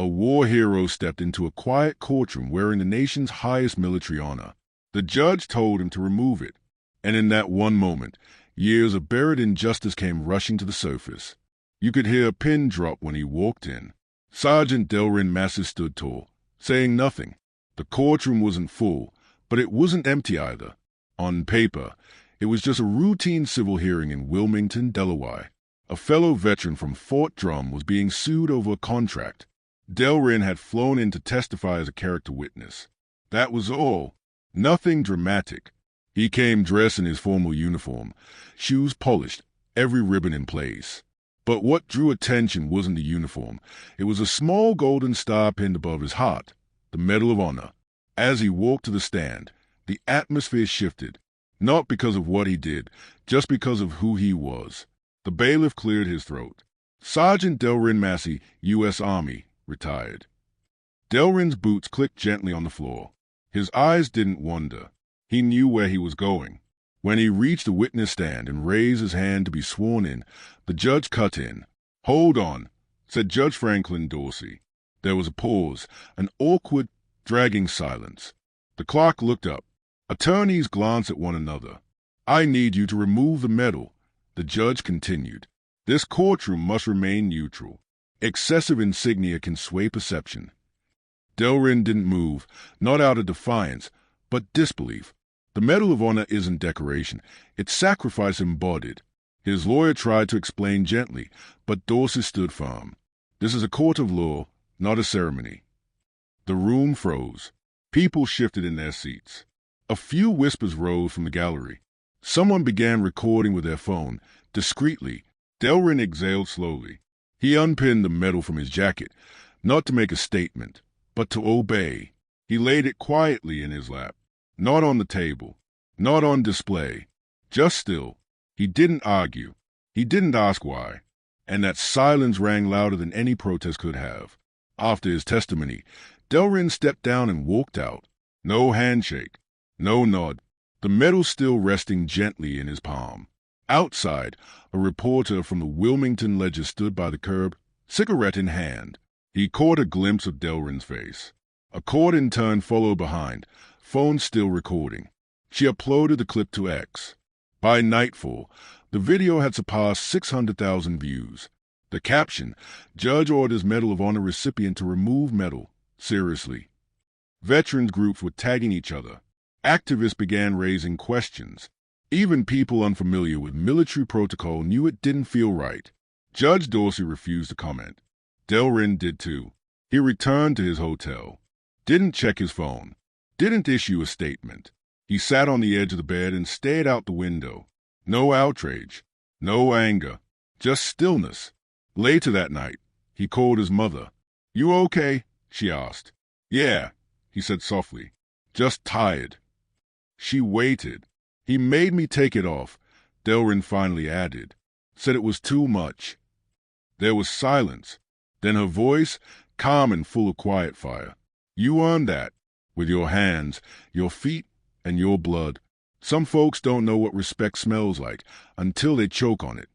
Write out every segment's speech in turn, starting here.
A war hero stepped into a quiet courtroom wearing the nation's highest military honor. The judge told him to remove it, and in that one moment, years of buried injustice came rushing to the surface. You could hear a pin drop when he walked in. Sergeant Delron Massey stood tall, saying nothing. The courtroom wasn't full, but it wasn't empty either. On paper, it was just a routine civil hearing in Wilmington, Delaware. A fellow veteran from Fort Drum was being sued over a contract. Delron had flown in to testify as a character witness. That was all. Nothing dramatic. He came dressed in his formal uniform, shoes polished, every ribbon in place. But what drew attention wasn't the uniform. It was a small golden star pinned above his heart, the Medal of Honor. As he walked to the stand, the atmosphere shifted, not because of what he did, just because of who he was. The bailiff cleared his throat. Sergeant Delron Massey, U.S. Army, retired. Delron's boots clicked gently on the floor. His eyes didn't wander. He knew where he was going. When he reached the witness stand and raised his hand to be sworn in, the judge cut in. "Hold on," said Judge Franklin Dorsey. There was a pause, an awkward, dragging silence. The clerk looked up. Attorneys glanced at one another. "I need you to remove the medal," the judge continued. "This courtroom must remain neutral. Excessive insignia can sway perception." Delron didn't move, not out of defiance, but disbelief. The Medal of Honor isn't decoration. It's sacrifice embodied. His lawyer tried to explain gently, but Dorsey stood firm. This is a court of law, not a ceremony. The room froze. People shifted in their seats. A few whispers rose from the gallery. Someone began recording with their phone, discreetly. Delron exhaled slowly. He unpinned the medal from his jacket, not to make a statement, but to obey. He laid it quietly in his lap, not on the table, not on display, just still. He didn't argue. He didn't ask why. And that silence rang louder than any protest could have. After his testimony, Delron stepped down and walked out. No handshake, no nod, the medal still resting gently in his palm. Outside, a reporter from the Wilmington Ledger stood by the curb, cigarette in hand. He caught a glimpse of Delron's face. A court intern followed behind, phone still recording. She uploaded the clip to X. By nightfall, the video had surpassed 600,000 views. The caption, "Judge orders Medal of Honor recipient to remove medal. Seriously." Veterans groups were tagging each other. Activists began raising questions. Even people unfamiliar with military protocol knew it didn't feel right. Judge Dorsey refused to comment. Delron did too. He returned to his hotel. Didn't check his phone. Didn't issue a statement. He sat on the edge of the bed and stared out the window. No outrage. No anger. Just stillness. Later that night, he called his mother. "You okay?" she asked. "Yeah," he said softly. "Just tired." She waited. "He made me take it off," Delron finally added. "Said it was too much." There was silence. Then her voice, calm and full of quiet fire. "You earned that. With your hands, your feet, and your blood. Some folks don't know what respect smells like until they choke on it."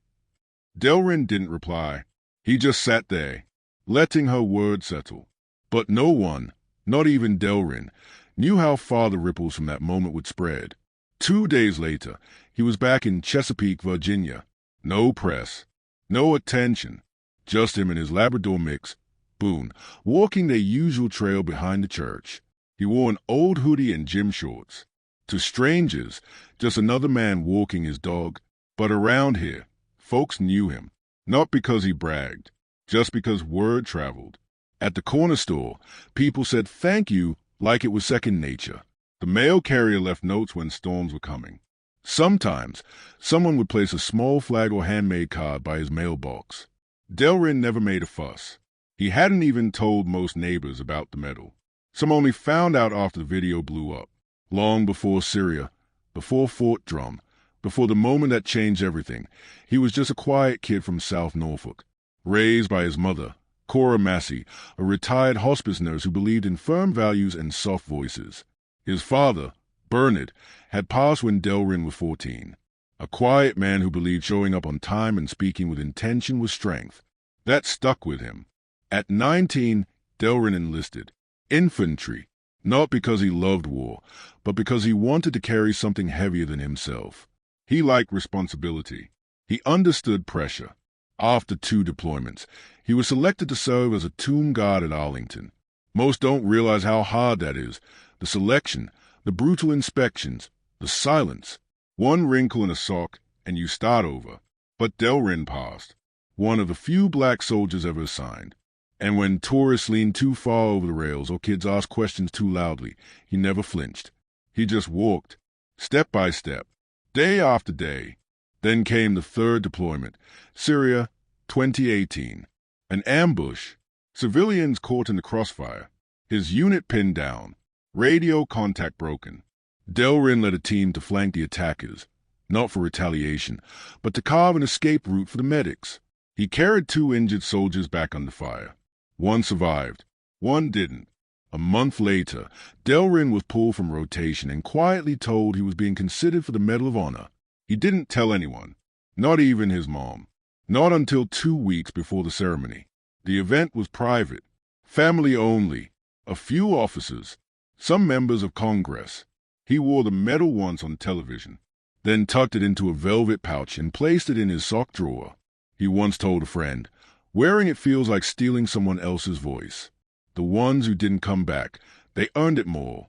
Delron didn't reply. He just sat there, letting her words settle. But no one, not even Delron, knew how far the ripples from that moment would spread. 2 days later, he was back in Chesapeake, Virginia. No press, no attention, just him and his Labrador mix, Boone, walking their usual trail behind the church. He wore an old hoodie and gym shorts. To strangers, just another man walking his dog. But around here, folks knew him, not because he bragged, just because word traveled. At the corner store, people said thank you like it was second nature. The mail carrier left notes when storms were coming. Sometimes, someone would place a small flag or handmade card by his mailbox. Delron never made a fuss. He hadn't even told most neighbors about the medal. Some only found out after the video blew up. Long before Syria, before Fort Drum, before the moment that changed everything, he was just a quiet kid from South Norfolk, raised by his mother, Cora Massey, a retired hospice nurse who believed in firm values and soft voices. His father, Bernard, had passed when Delron was 14. A quiet man who believed showing up on time and speaking with intention was strength. That stuck with him. At 19, Delron enlisted. Infantry. Not because he loved war, but because he wanted to carry something heavier than himself. He liked responsibility. He understood pressure. After 2 deployments, he was selected to serve as a tomb guard at Arlington. Most don't realize how hard that is. The selection, the brutal inspections, the silence. One wrinkle in a sock, and you start over. But Delron passed. One of the few black soldiers ever assigned. And when tourists leaned too far over the rails or kids asked questions too loudly, he never flinched. He just walked, step by step, day after day. Then came the 3rd deployment, Syria, 2018. An ambush. Civilians caught in the crossfire. His unit pinned down. Radio contact broken. Delron led a team to flank the attackers, not for retaliation, but to carve an escape route for the medics. He carried 2 injured soldiers back under fire. One survived. One didn't. A month later, Delron was pulled from rotation and quietly told he was being considered for the Medal of Honor. He didn't tell anyone, not even his mom. Not until 2 weeks before the ceremony. The event was private, family only, a few officers, some members of Congress. He wore the medal once on television, then tucked it into a velvet pouch and placed it in his sock drawer. He once told a friend, "Wearing it feels like stealing someone else's voice." The ones who didn't come back, they earned it more.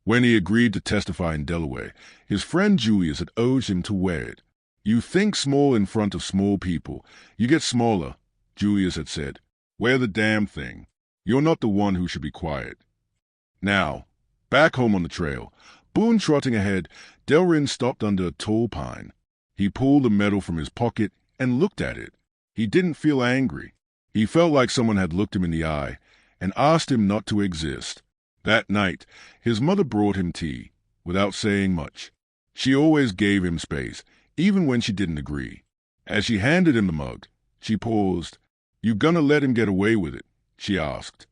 When he agreed to testify in Delaware, his friend Julius had urged him to wear it. "You think small in front of small people, you get smaller," Julius had said. "Wear the damn thing. You're not the one who should be quiet." Now, back home on the trail, Boone trotting ahead, Delron stopped under a tall pine. He pulled the medal from his pocket and looked at it. He didn't feel angry. He felt like someone had looked him in the eye and asked him not to exist. That night, his mother brought him tea, without saying much. She always gave him space, even when she didn't agree. As she handed him the mug, she paused. "You gonna let him get away with it?" she asked.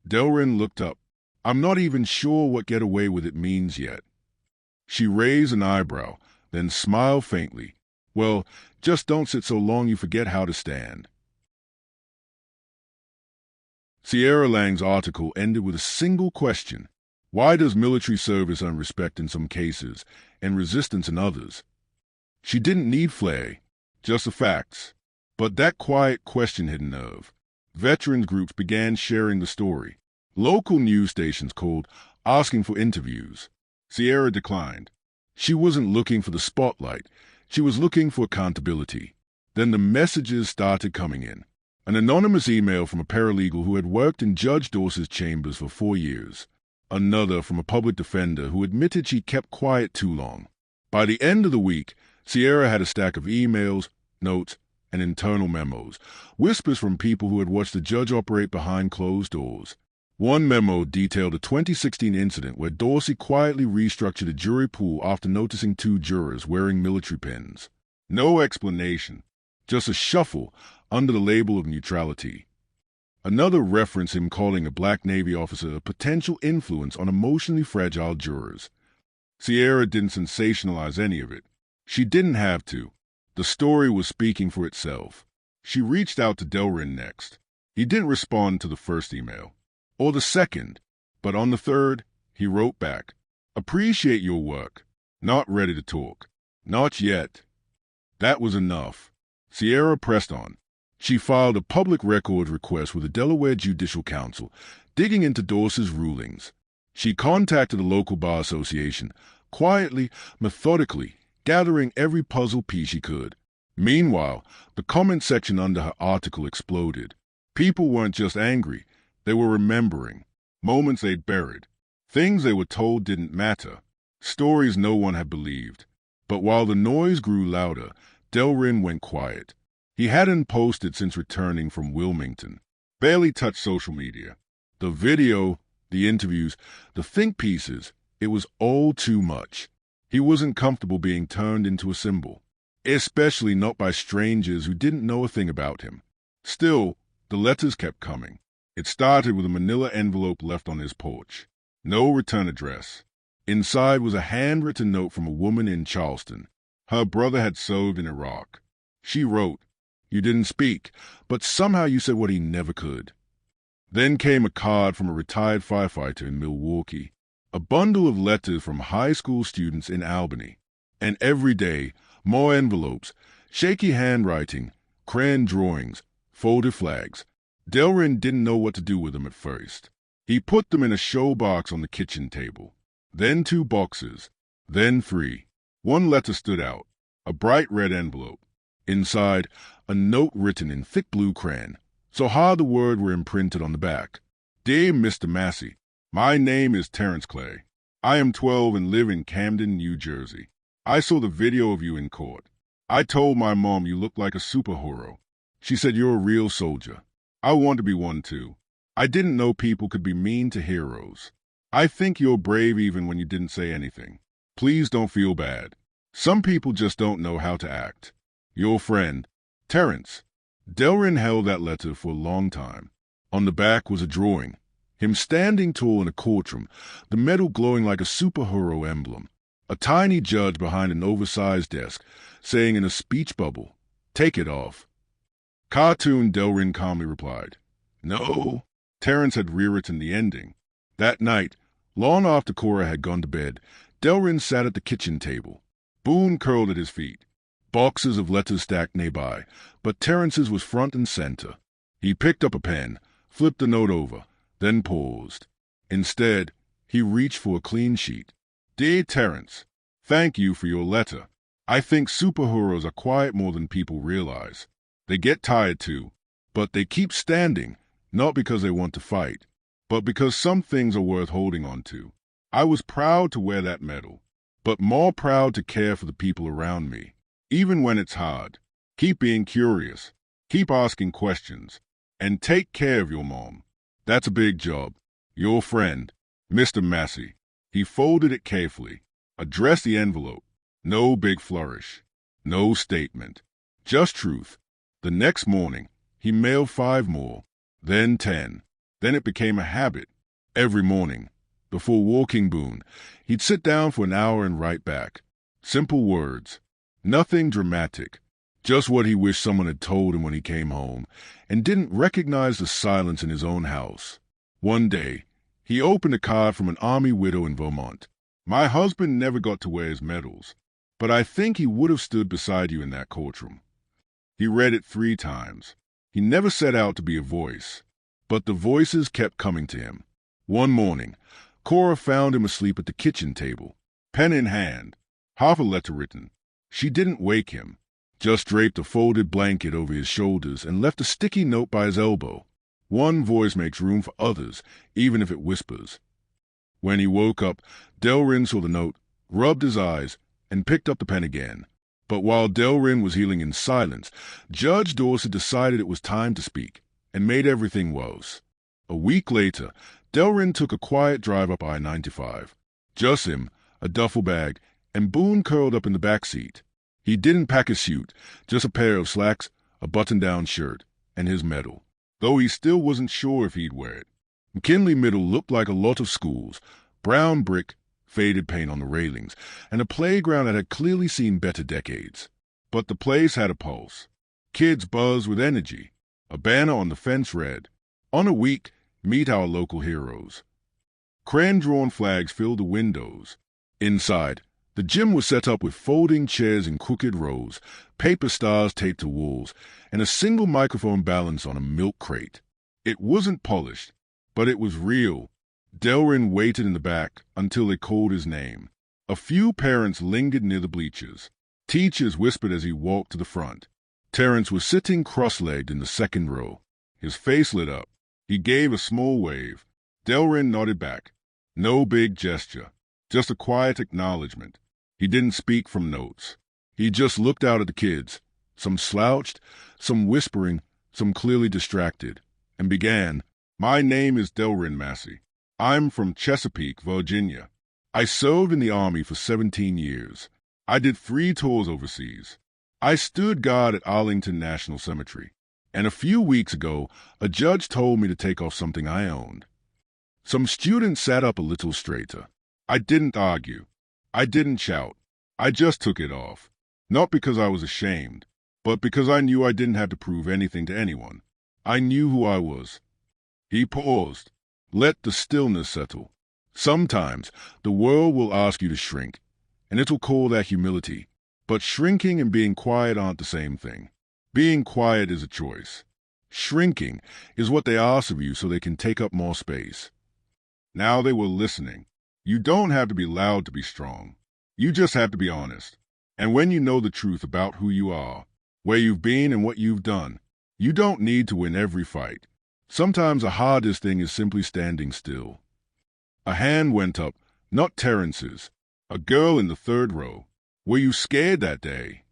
Delron looked up. "I'm not even sure what get away with it means yet." She raised an eyebrow, then smiled faintly. "Well, just don't sit so long you forget how to stand." Sierra Lang's article ended with a single question. Why does military service earn respect in some cases and resistance in others? She didn't need flair, just the facts. But that quiet question hit a nerve. Veterans groups began sharing the story. Local news stations called, asking for interviews. Sierra declined. She wasn't looking for the spotlight. She was looking for accountability. Then the messages started coming in. An anonymous email from a paralegal who had worked in Judge Dorsey's chambers for 4 years. Another from a public defender who admitted she kept quiet too long. By the end of the week, Sierra had a stack of emails, notes, and internal memos, whispers from people who had watched the judge operate behind closed doors. One memo detailed a 2016 incident where Dorsey quietly restructured a jury pool after noticing 2 jurors wearing military pins. No explanation, just a shuffle under the label of neutrality. Another referenced him calling a black Navy officer a potential influence on emotionally fragile jurors. Sierra didn't sensationalize any of it. She didn't have to. The story was speaking for itself. She reached out to Delron next. He didn't respond to the first email, or the second, but on the third, he wrote back, "Appreciate your work. Not ready to talk. Not yet." That was enough. Sierra pressed on. She filed a public records request with the Delaware Judicial Council, digging into Dorsey's rulings. She contacted the local bar association, quietly, methodically, gathering every puzzle piece she could. Meanwhile, the comment section under her article exploded. People weren't just angry, they were remembering. Moments they'd buried. Things they were told didn't matter. Stories no one had believed. But while the noise grew louder, Delron went quiet. He hadn't posted since returning from Wilmington. Barely touched social media. The video, the interviews, the think pieces, it was all too much. He wasn't comfortable being turned into a symbol, especially not by strangers who didn't know a thing about him. Still, the letters kept coming. It started with a manila envelope left on his porch. No return address. Inside was a handwritten note from a woman in Charleston. Her brother had served in Iraq. She wrote, "You didn't speak, but somehow you said what he never could." Then came a card from a retired firefighter in Milwaukee, a bundle of letters from high school students in Albany, and every day, more envelopes, shaky handwriting, crayon drawings, folded flags. Delron didn't know what to do with them at first. He put them in a show box on the kitchen table, then 2 boxes, then 3. One letter stood out, a bright red envelope. Inside, a note written in thick blue crayon, so hard the words were imprinted on the back. Dear Mr. Massey, my name is Terrence Clay. I am 12 and live in Camden, New Jersey. I saw the video of you in court. I told my mom you look like a superhero. She said you're a real soldier. I want to be one too. I didn't know people could be mean to heroes. I think you're brave even when you didn't say anything. Please don't feel bad. Some people just don't know how to act. Your friend, Terrence. Delron held that letter for a long time. On the back was a drawing, him standing tall in a courtroom, the medal glowing like a superhero emblem. A tiny judge behind an oversized desk, saying in a speech bubble, "Take it off." Cartoon, Delron calmly replied. No. Terrence had rewritten the ending. That night, long after Cora had gone to bed, Delron sat at the kitchen table. Boone curled at his feet. Boxes of letters stacked nearby, but Terrence's was front and center. He picked up a pen, flipped the note over, then paused. Instead, he reached for a clean sheet. Dear Terrence, thank you for your letter. I think superheroes are quiet more than people realize. They get tired too, but they keep standing, not because they want to fight, but because some things are worth holding on to. I was proud to wear that medal, but more proud to care for the people around me, even when it's hard. Keep being curious, keep asking questions, and take care of your mom. That's a big job. Your friend, Mr. Massey. He folded it carefully, addressed the envelope. No big flourish, no statement, just truth. The next morning, he mailed 5 more, then 10. Then it became a habit. Every morning, before walking Boone, he'd sit down for an hour and write back. Simple words, nothing dramatic, just what he wished someone had told him when he came home, and didn't recognize the silence in his own house. One day, he opened a card from an Army widow in Vermont. My husband never got to wear his medals, but I think he would have stood beside you in that courtroom. He read it 3 times. He never set out to be a voice, but the voices kept coming to him. One morning, Cora found him asleep at the kitchen table, pen in hand, half a letter written. She didn't wake him, just draped a folded blanket over his shoulders and left a sticky note by his elbow. One voice makes room for others, even if it whispers. When he woke up, Delron saw the note, rubbed his eyes, and picked up the pen again. But while Delron was healing in silence, Judge Dorsey decided it was time to speak, and made everything worse. A week later, Delron took a quiet drive up I-95. Just him, a duffel bag, and Boone curled up in the back seat. He didn't pack a suit, just a pair of slacks, a button-down shirt, and his medal, though he still wasn't sure if he'd wear it. McKinley Middle looked like a lot of schools, brown brick, faded paint on the railings, and a playground that had clearly seen better decades. But the place had a pulse. Kids buzzed with energy. A banner on the fence read, "On a week, meet our local heroes." Crayon-drawn flags filled the windows. Inside, the gym was set up with folding chairs in crooked rows, paper stars taped to walls, and a single microphone balanced on a milk crate. It wasn't polished, but it was real. Delron waited in the back until they called his name. A few parents lingered near the bleachers. Teachers whispered as he walked to the front. Terrence was sitting cross-legged in the second row. His face lit up. He gave a small wave. Delron nodded back. No big gesture, just a quiet acknowledgement. He didn't speak from notes. He just looked out at the kids, some slouched, some whispering, some clearly distracted, and began, "My name is Delron Massey. I'm from Chesapeake, Virginia. I served in the Army for 17 years. I did 3 tours overseas. I stood guard at Arlington National Cemetery. And a few weeks ago, a judge told me to take off something I owned." Some students sat up a little straighter. I didn't argue. I didn't shout. I just took it off. Not because I was ashamed, but because I knew I didn't have to prove anything to anyone. I knew who I was. He paused. Let the stillness settle. Sometimes the world will ask you to shrink, and it'll call that humility. But shrinking and being quiet aren't the same thing. Being quiet is a choice. Shrinking is what they ask of you so they can take up more space. Now they were listening. You don't have to be loud to be strong. You just have to be honest. And when you know the truth about who you are, where you've been and what you've done, you don't need to win every fight. Sometimes the hardest thing is simply standing still. A hand went up, not Terrence's. A girl in the third row. Were you scared that day?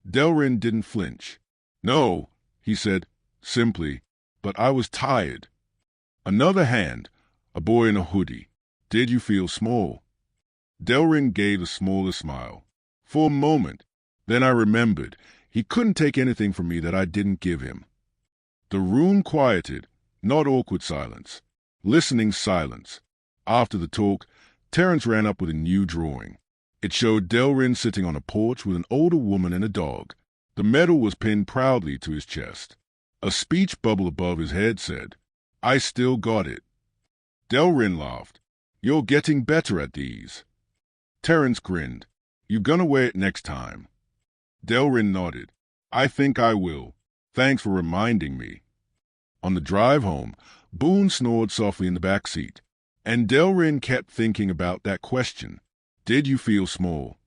Delron didn't flinch. No, he said, simply, but I was tired. Another hand, a boy in a hoodie. Did you feel small? Delron gave the smallest smile. For a moment. Then I remembered. He couldn't take anything from me that I didn't give him. The room quieted, not awkward silence. Listening silence. After the talk, Terrence ran up with a new drawing. It showed Delron sitting on a porch with an older woman and a dog. The medal was pinned proudly to his chest. A speech bubble above his head said, "I still got it." Delron laughed. "You're getting better at these." Terrence grinned. "You gonna wear it next time?" Delron nodded. "I think I will. Thanks for reminding me." On the drive home, Boone snored softly in the back seat, and Delron kept thinking about that question. Did you feel small?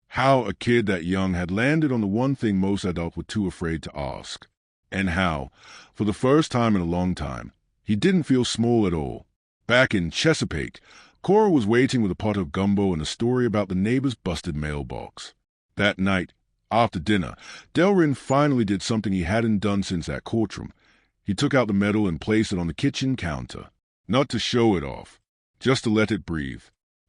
How a kid that young had landed on the one thing most adults were too afraid to ask. And how, for the first time in a long time, he didn't feel small at all. Back in Chesapeake, Cora was waiting with a pot of gumbo and a story about the neighbor's busted mailbox. That night, after dinner, Delron finally did something he hadn't done since that courtroom. He took out the medal and placed it on the kitchen counter. Not to show it off, just to let it breathe.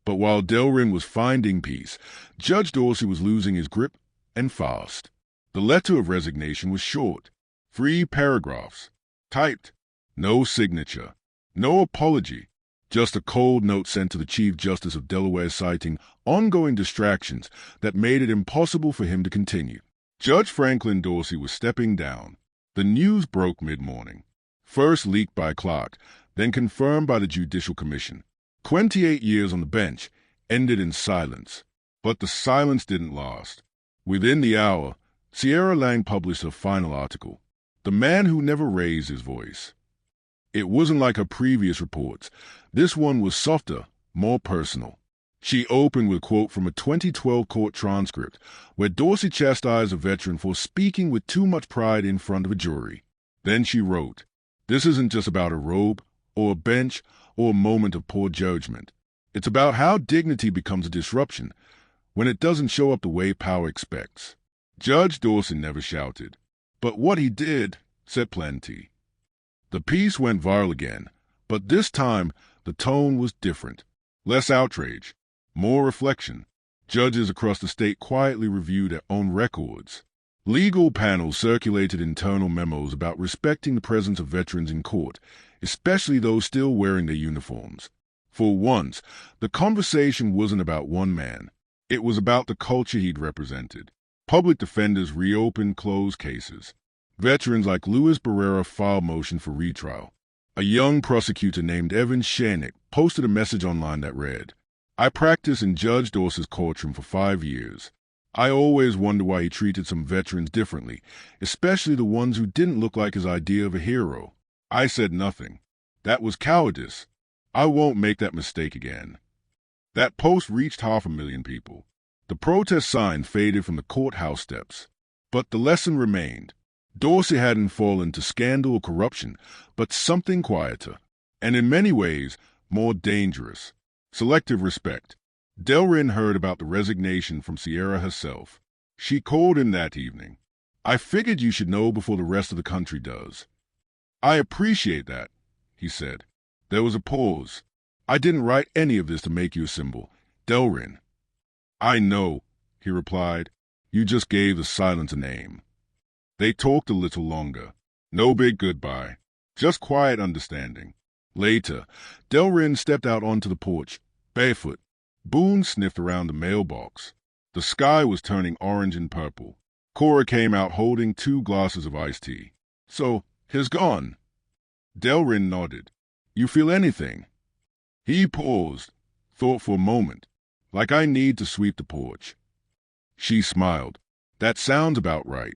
But while Delron was finding peace, Judge Dorsey was losing his grip, and fast. The letter of resignation was short. 3 paragraphs. Typed. No signature. No apology. Just a cold note sent to the Chief Justice of Delaware citing ongoing distractions that made it impossible for him to continue. Judge Franklin Dorsey was stepping down. The news broke mid-morning. First leaked by Clark, then confirmed by the Judicial Commission. 28 years on the bench ended in silence. But the silence didn't last. Within the hour, Sierra Lang published her final article, "The Man Who Never Raised His Voice." It wasn't like her previous reports. This one was softer, more personal. She opened with a quote from a 2012 court transcript where Dorsey chastised a veteran for speaking with too much pride in front of a jury. Then she wrote, "This isn't just about a robe or a bench or a moment of poor judgment. It's about how dignity becomes a disruption when it doesn't show up the way power expects." Judge Dorsey never shouted, but what he did said plenty. The piece went viral again, but this time the tone was different. Less outrage, more reflection. Judges across the state quietly reviewed their own records. Legal panels circulated internal memos about respecting the presence of veterans in court, especially those still wearing their uniforms. For once, the conversation wasn't about one man. It was about the culture he'd represented. Public defenders reopened closed cases. Veterans like Louis Barrera filed motion for retrial. A young prosecutor named Evan Shernick posted a message online that read, "I practiced in Judge Dorsey's courtroom for 5 years. I always wondered why he treated some veterans differently, especially the ones who didn't look like his idea of a hero. I said nothing. That was cowardice. I won't make that mistake again." That post reached 500,000 people. The protest sign faded from the courthouse steps. But the lesson remained. Dorsey hadn't fallen to scandal or corruption, but something quieter, and in many ways more dangerous. Selective respect. Delron heard about the resignation from Sierra herself. She called him that evening. "I figured you should know before the rest of the country does." "I appreciate that," he said. There was a pause. "I didn't write any of this to make you a symbol, Delron." "I know," he replied. "You just gave the silence a name." They talked a little longer. No big goodbye, just quiet understanding. Later, Delron stepped out onto the porch, barefoot. Boone sniffed around the mailbox. The sky was turning orange and purple. Cora came out holding 2 glasses of iced tea. "So, he's gone." Delrin nodded. You feel anything? He paused, thought for a moment, like I need to sweep the porch. She smiled. That sounds about right.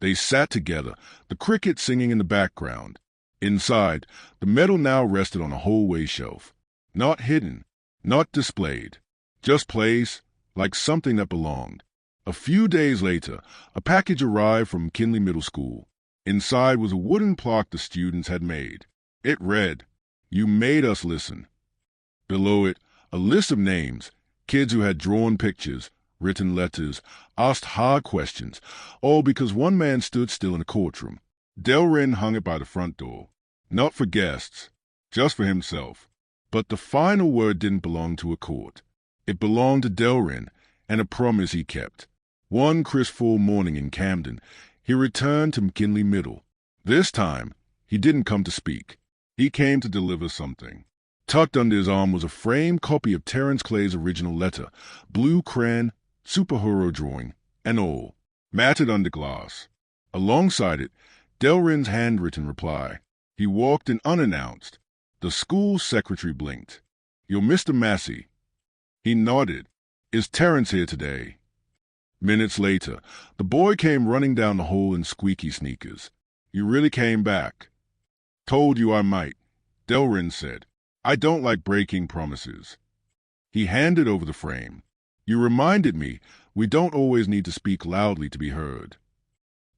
They sat together, the cricket singing in the background. Inside, the medal now rested on a hallway shelf. Not hidden, not displayed, just placed like something that belonged. A few days later, a package arrived from McKinley Middle School. Inside was a wooden plaque the students had made. It read, "You made us listen." Below it, a list of names, kids who had drawn pictures, written letters, asked hard questions, all because one man stood still in a courtroom. Delrin hung it by the front door. Not for guests, just for himself. But the final word didn't belong to a court. It belonged to Delrin, and a promise he kept. One crisp fall morning in Camden, he returned to McKinley Middle. This time, he didn't come to speak. He came to deliver something. Tucked under his arm was a framed copy of Terence Clay's original letter, blue crayon, superhero drawing, and all, matted under glass. Alongside it, Delrin's handwritten reply. He walked in unannounced. The school secretary blinked. "You're Mr. Massey." He nodded. "Is Terence here today?" Minutes later, the boy came running down the hall in squeaky sneakers. "You really came back." "Told you I might," Delrin said. "I don't like breaking promises." He handed over the frame. "You reminded me we don't always need to speak loudly to be heard."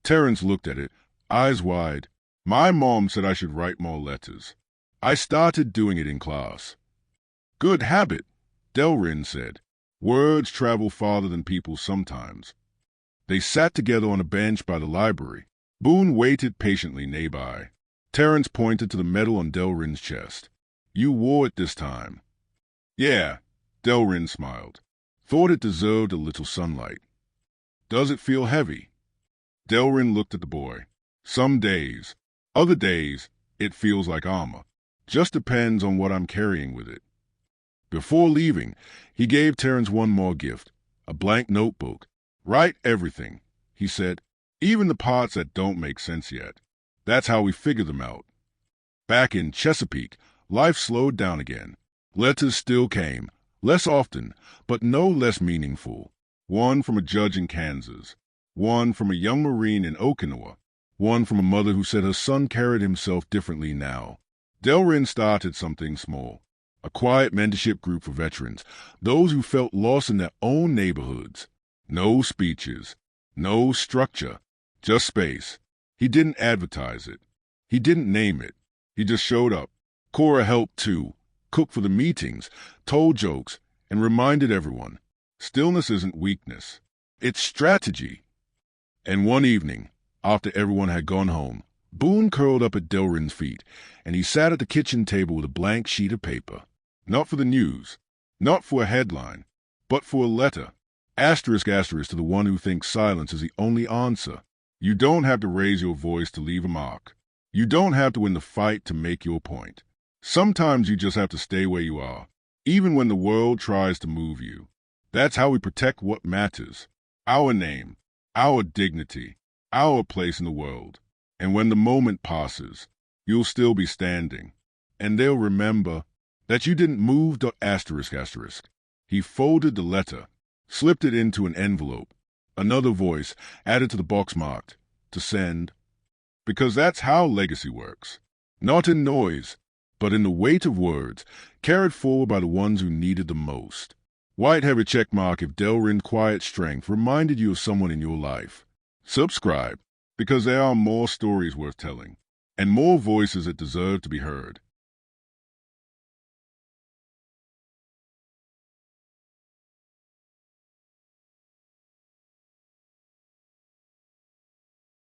Terence looked at it, eyes wide. "My mom said I should write more letters. I started doing it in class." "Good habit," Delrin said. "Words travel farther than people sometimes." They sat together on a bench by the library. Boone waited patiently nearby. Terence pointed to the medal on Delrin's chest. "You wore it this time." "Yeah," Delrin smiled. "Thought it deserved a little sunlight." "Does it feel heavy?" Delrin looked at the boy. "Some days. Other days, it feels like armor. Just depends on what I'm carrying with it." Before leaving, he gave Terence one more gift, a blank notebook. "Write everything," he said, "even the parts that don't make sense yet. That's how we figure them out." Back in Chesapeake, life slowed down again. Letters still came, less often, but no less meaningful. One from a judge in Kansas, one from a young Marine in Okinawa, one from a mother who said her son carried himself differently now. Delrin started something small. A quiet mentorship group for veterans, those who felt lost in their own neighborhoods. No speeches, no structure, just space. He didn't advertise it. He didn't name it. He just showed up. Cora helped too, cooked for the meetings, told jokes, and reminded everyone, stillness isn't weakness. It's strategy. And one evening, after everyone had gone home, Boone curled up at Delrin's feet, and he sat at the kitchen table with a blank sheet of paper. Not for the news, not for a headline, but for a letter. Asterisk asterisk to the one who thinks silence is the only answer. You don't have to raise your voice to leave a mark. You don't have to win the fight to make your point. Sometimes you just have to stay where you are, even when the world tries to move you. That's how we protect what matters. Our name, our dignity, our place in the world. And when the moment passes, you'll still be standing. And they'll remember that you didn't move the asterisk asterisk. He folded the letter, slipped it into an envelope. Another voice added to the box marked, to send. Because that's how legacy works. Not in noise, but in the weight of words, carried forward by the ones who needed the most. White heavy checkmark if Delrin's quiet strength reminded you of someone in your life. Subscribe, because there are more stories worth telling, and more voices that deserve to be heard.